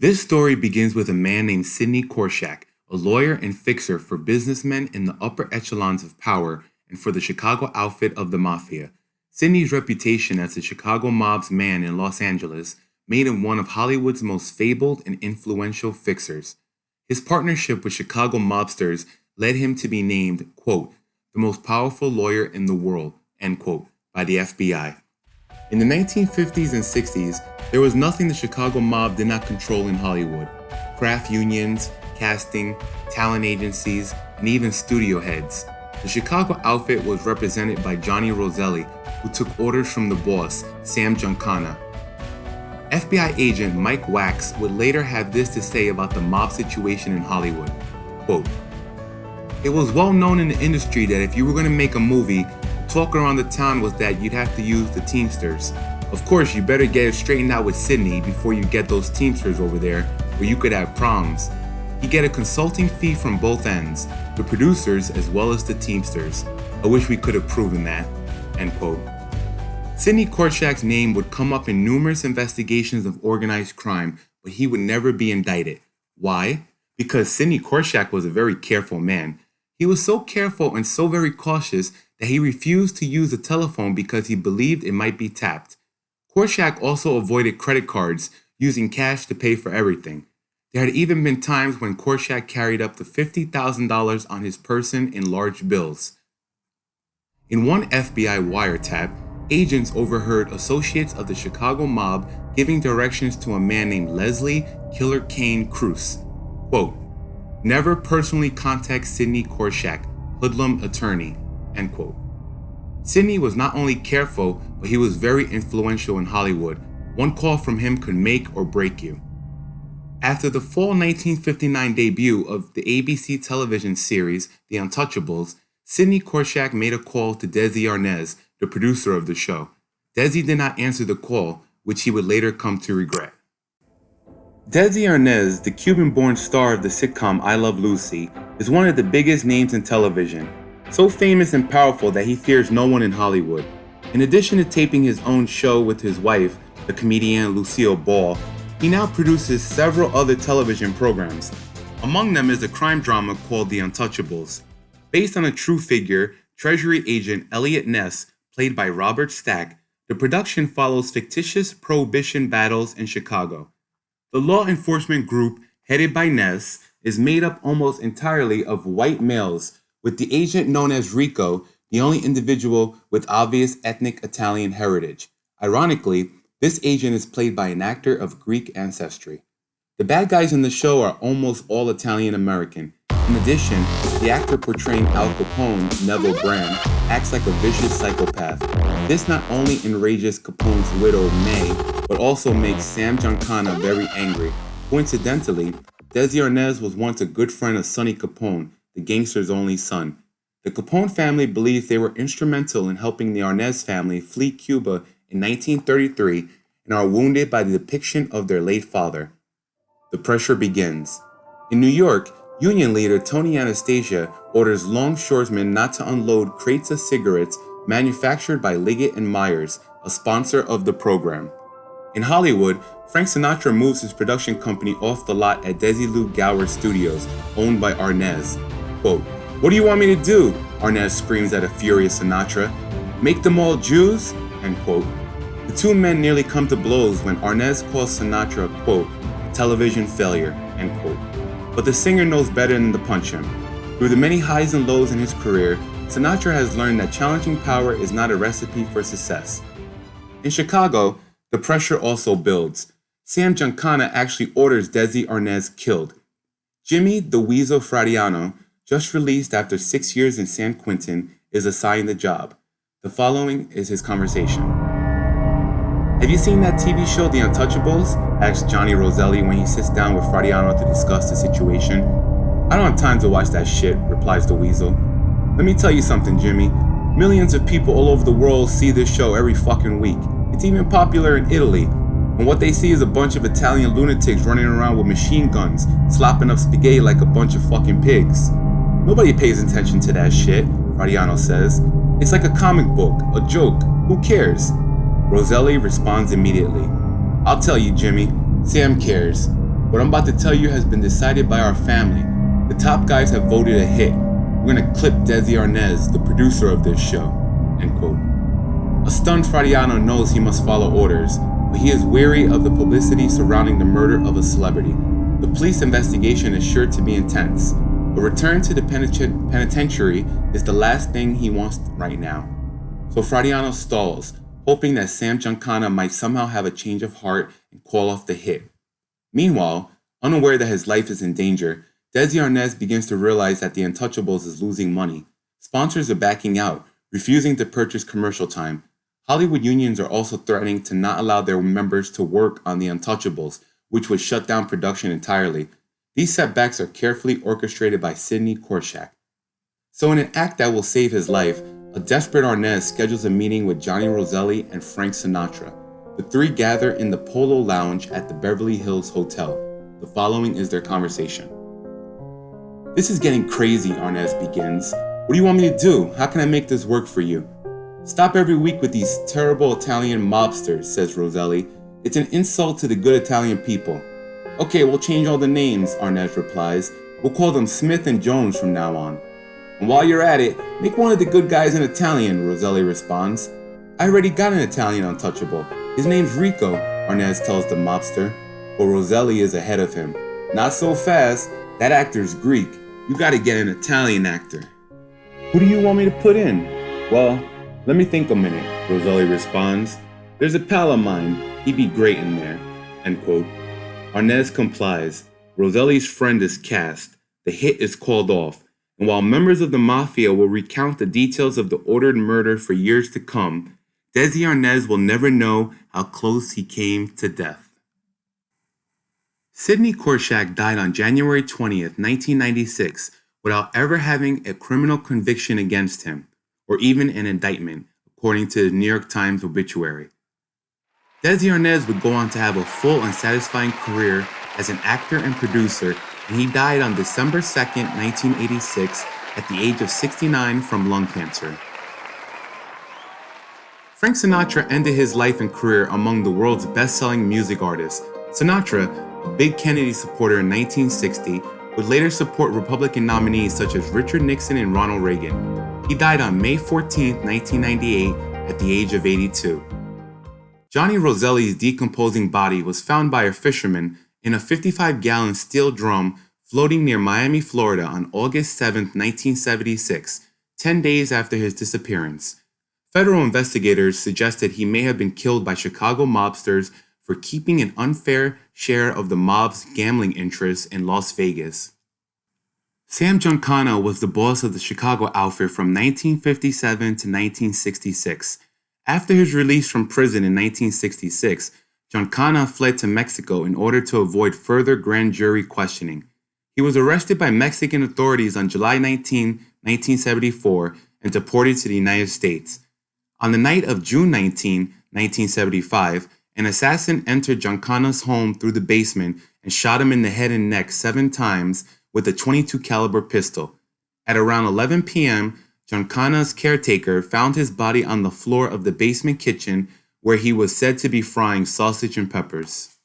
This story begins with a man named Sidney Korshak, a lawyer and fixer for businessmen in the upper echelons of power and for the Chicago outfit of the Mafia. Sidney's reputation as the Chicago mob's man in Los Angeles made him one of Hollywood's most fabled and influential fixers. His partnership with Chicago mobsters led him to be named, quote, the most powerful lawyer in the world, end quote, by the FBI. In the 1950s and 60s, there was nothing the Chicago mob did not control in Hollywood. Craft unions, casting, talent agencies, and even studio heads. The Chicago outfit was represented by Johnny Roselli, who took orders from the boss, Sam Giancana. FBI agent Mike Wax would later have this to say about the mob situation in Hollywood, quote, "It was well known in the industry that if you were going to make a movie, the talk around the town was that you'd have to use the Teamsters. Of course, you better get it straightened out with Sidney before you get those Teamsters over there, where you could have problems. You get a consulting fee from both ends, the producers as well as the Teamsters. I wish we could have proven that," end quote. Sidney Korshak's name would come up in numerous investigations of organized crime, but he would never be indicted. Why? Because Sidney Korshak was a very careful man. He was so careful and so very cautious that he refused to use the telephone because he believed it might be tapped. Korshak also avoided credit cards, using cash to pay for everything. There had even been times when Korshak carried up to $50,000 on his person in large bills. In one FBI wiretap, agents overheard associates of the Chicago mob giving directions to a man named Leslie Killer Kane Cruz. Quote, "Never personally contact Sidney Korshak, hoodlum attorney," end quote. Sidney was not only careful, but he was very influential in Hollywood. One call from him could make or break you. After the fall 1959 debut of the ABC television series The Untouchables, Sidney Korshak made a call to Desi Arnaz, the producer of the show. Desi did not answer the call, which he would later come to regret. Desi Arnaz, the Cuban-born star of the sitcom I Love Lucy, is one of the biggest names in television, so famous and powerful that he fears no one in Hollywood. In addition to taping his own show with his wife, the comedian Lucille Ball, he now produces several other television programs. Among them is a crime drama called The Untouchables. Based on a true figure, Treasury agent Elliot Ness, played by Robert Stack, the production follows fictitious prohibition battles in Chicago. The law enforcement group, headed by Ness, is made up almost entirely of white males, with the agent known as Rico the only individual with obvious ethnic Italian heritage. Ironically, this agent is played by an actor of Greek ancestry. The bad guys in the show are almost all Italian American. In addition, the actor portraying Al Capone, Neville Brand, acts like a vicious psychopath. This not only enrages Capone's widow, May, but also makes Sam Giancana very angry. Coincidentally, Desi Arnaz was once a good friend of Sonny Capone, the gangster's only son. The Capone family believes they were instrumental in helping the Arnaz family flee Cuba in 1933 and are wounded by the depiction of their late father. The pressure begins. In New York, union leader Tony Anastasia orders longshoresmen not to unload crates of cigarettes manufactured by Liggett & Myers, a sponsor of the program. In Hollywood, Frank Sinatra moves his production company off the lot at Desi Lou Gower Studios, owned by Arnaz. Quote, "What do you want me to do?" Arnaz screams at a furious Sinatra. "Make them all Jews?" End quote. The two men nearly come to blows when Arnaz calls Sinatra, quote, "a television failure," end quote. But the singer knows better than to punch him. Through the many highs and lows in his career, Sinatra has learned that challenging power is not a recipe for success. In Chicago, the pressure also builds. Sam Giancana actually orders Desi Arnaz killed. Jimmy the Weasel Fradiano, just released after 6 years in San Quentin, is assigned the job. The following is his conversation. "Have you seen that TV show The Untouchables?" asks Johnny Roselli when he sits down with Fradiano to discuss the situation. "I don't have time to watch that shit," replies the Weasel. "Let me tell you something, Jimmy. Millions of people all over the world see this show every fucking week. It's even popular in Italy. And what they see is a bunch of Italian lunatics running around with machine guns, slopping up spaghetti like a bunch of fucking pigs. Nobody pays attention to that shit," Fradiano says. "It's like a comic book, a joke. Who cares?" Roselli responds immediately. "I'll tell you, Jimmy. Sam cares. What I'm about to tell you has been decided by our family. The top guys have voted a hit. We're gonna clip Desi Arnaz, the producer of this show." End quote. A stunned Fradiano knows he must follow orders, but he is wary of the publicity surrounding the murder of a celebrity. The police investigation is sure to be intense. A return to the penitentiary is the last thing he wants right now. So Fradiano stalls, hoping that Sam Giancana might somehow have a change of heart and call off the hit. Meanwhile, unaware that his life is in danger, Desi Arnaz begins to realize that The Untouchables is losing money. Sponsors are backing out, refusing to purchase commercial time. Hollywood unions are also threatening to not allow their members to work on The Untouchables, which would shut down production entirely. These setbacks are carefully orchestrated by Sidney Korshak. So in an act that will save his life, a desperate Arnaz schedules a meeting with Johnny Roselli and Frank Sinatra. The three gather in the Polo Lounge at the Beverly Hills Hotel. The following is their conversation. "This is getting crazy," Arnaz begins. "What do you want me to do? How can I make this work for you?" "Stop every week with these terrible Italian mobsters," says Roselli. "It's an insult to the good Italian people." "Okay, we'll change all the names," Arnaz replies. "We'll call them Smith and Jones from now on." "And while you're at it, make one of the good guys an Italian," Roselli responds. "I already got an Italian untouchable. His name's Rico," Arnaz tells the mobster. But Roselli is ahead of him. "Not so fast. That actor's Greek. You gotta get an Italian actor." "Who do you want me to put in?" "Well, let me think a minute," Roselli responds. "There's a pal of mine. He'd be great in there." End quote. Arnaz complies. Roselli's friend is cast. The hit is called off. And while members of the mafia will recount the details of the ordered murder for years to come, Desi Arnaz will never know how close he came to death. Sidney Korshak died on January 20th, 1996, without ever having a criminal conviction against him, or even an indictment, according to the New York Times obituary. Desi Arnaz would go on to have a full and satisfying career as an actor and producer, and he died on December 2nd, 1986, at the age of 69 from lung cancer. Frank Sinatra ended his life and career among the world's best-selling music artists. Sinatra, a big Kennedy supporter in 1960, would later support Republican nominees such as Richard Nixon and Ronald Reagan. He died on May 14, 1998, at the age of 82. Johnny Roselli's decomposing body was found by a fisherman in a 55-gallon steel drum floating near Miami, Florida on August 7, 1976, 10 days after his disappearance. Federal investigators suggested he may have been killed by Chicago mobsters for keeping an unfair share of the mob's gambling interests in Las Vegas. Sam Giancana was the boss of the Chicago outfit from 1957 to 1966. After his release from prison in 1966, Giancana fled to Mexico in order to avoid further grand jury questioning. He was arrested by Mexican authorities on July 19, 1974, and deported to the United States. On the night of June 19, 1975, an assassin entered Giancana's home through the basement and shot him in the head and neck 7 times with a .22 caliber pistol. At around 11 p.m., Giancana's caretaker found his body on the floor of the basement kitchen where he was said to be frying sausage and peppers.